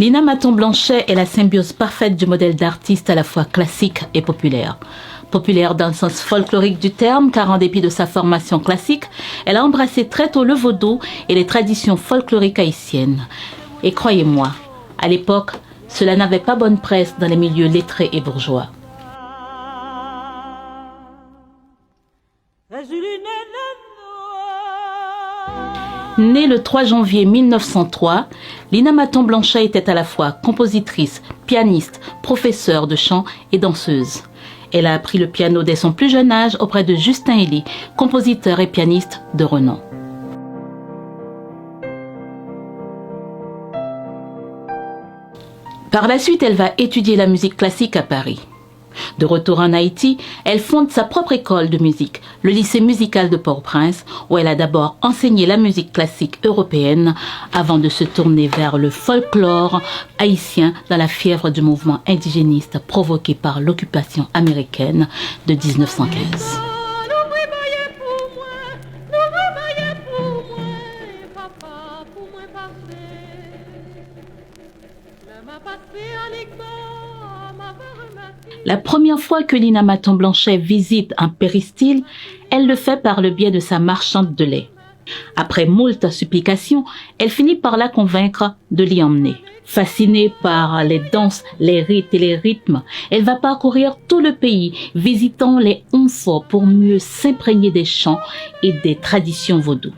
Lina Maton-Blanchet est la symbiose parfaite du modèle d'artiste à la fois classique et populaire. Populaire dans le sens folklorique du terme, car en dépit de sa formation classique, elle a embrassé très tôt le vaudou et les traditions folkloriques haïtiennes. Et croyez-moi, à l'époque, cela n'avait pas bonne presse dans les milieux lettrés et bourgeois. Née le 3 janvier 1903, Lina Maton-Blanchet était à la fois compositrice, pianiste, professeure de chant et danseuse. Elle a appris le piano dès son plus jeune âge auprès de Justin Elie, compositeur et pianiste de renom. Par la suite, elle va étudier la musique classique à Paris. De retour en Haïti, elle fonde sa propre école de musique, le lycée musical de Port-au-Prince, où elle a d'abord enseigné la musique classique européenne avant de se tourner vers le folklore haïtien dans la fièvre du mouvement indigéniste provoqué par l'occupation américaine de 1915. La première fois que Lina Maton-Blanchet visite un péristyle, elle le fait par le biais de sa marchande de lait. Après moult supplications, elle finit par la convaincre de l'y emmener. Fascinée par les danses, les rites et les rythmes, elle va parcourir tout le pays, visitant les 11 forts pour mieux s'imprégner des chants et des traditions vaudou.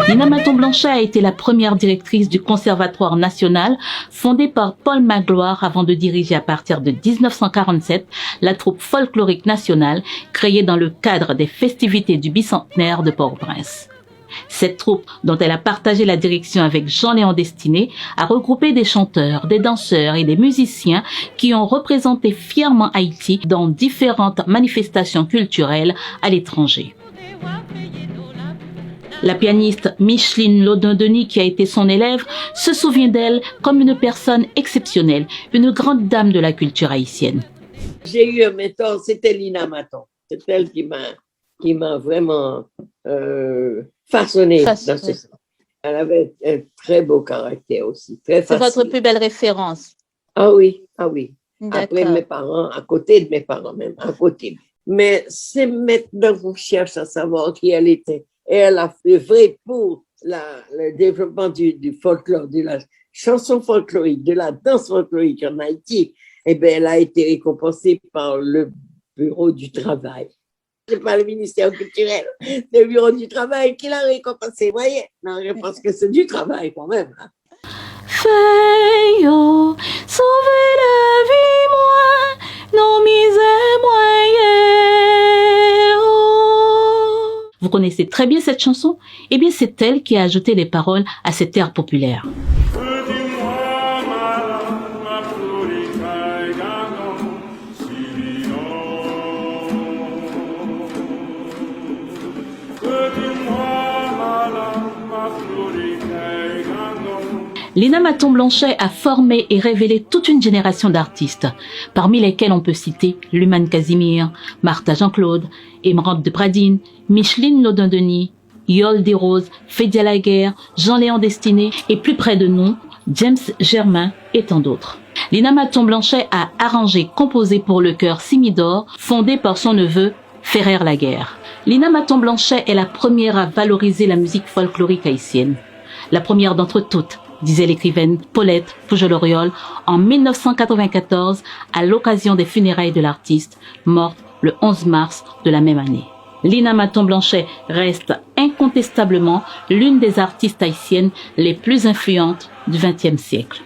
Lina Maton-Blanchet a été la première directrice du Conservatoire national, fondé par Paul Magloire avant de diriger à partir de 1947 la troupe folklorique nationale créée dans le cadre des festivités du bicentenaire de Port-au-Prince. Cette troupe, dont elle a partagé la direction avec Jean-Léon Destiné, a regroupé des chanteurs, des danseurs et des musiciens qui ont représenté fièrement Haïti dans différentes manifestations culturelles à l'étranger. La pianiste Micheline Lodin-Denis, qui a été son élève, se souvient d'elle comme une personne exceptionnelle, une grande dame de la culture haïtienne. J'ai eu un mentor, c'était Lina Maton. C'est elle qui m'a vraiment façonné dans ce sens. Elle avait un très beau caractère aussi, très facile. C'est votre plus belle référence? Ah oui, ah oui. Après mes parents, à côté de mes parents même, à côté. Mais c'est maintenant qu'on cherche à savoir qui elle était. Et elle a œuvré pour le développement du folklore, de la chanson folklorique, de la danse folklorique en Haïti. Eh bien, elle a été récompensée par le Bureau du Travail. C'est pas le ministère culturel, c'est le Bureau du Travail qui l'a récompensée, vous voyez. Non, je pense que c'est du travail quand même. Hein. Feyo, sauver la vie, moi, non misère, moi. Vous connaissez très bien cette chanson? Eh bien, c'est elle qui a ajouté les paroles à cet air populaire. Lina Maton-Blanchet a formé et révélé toute une génération d'artistes, parmi lesquels on peut citer Luman Casimir, Martha Jean-Claude, Émeraude de Pradine, Micheline Lodin-Denis, Yol Desroses, Fédia Laguerre, Jean-Léon Destiné et plus près de nous, James Germain et tant d'autres. Lina Maton-Blanchet a arrangé, composé pour le chœur Simidor, fondé par son neveu Ferrer Laguerre. Lina Maton-Blanchet est la première à valoriser la musique folklorique haïtienne. La première d'entre toutes, disait l'écrivaine Paulette Pujol-Oriol en 1994 à l'occasion des funérailles de l'artiste, morte le 11 mars de la même année. Lina Maton-Blanchet reste incontestablement l'une des artistes haïtiennes les plus influentes du XXe siècle.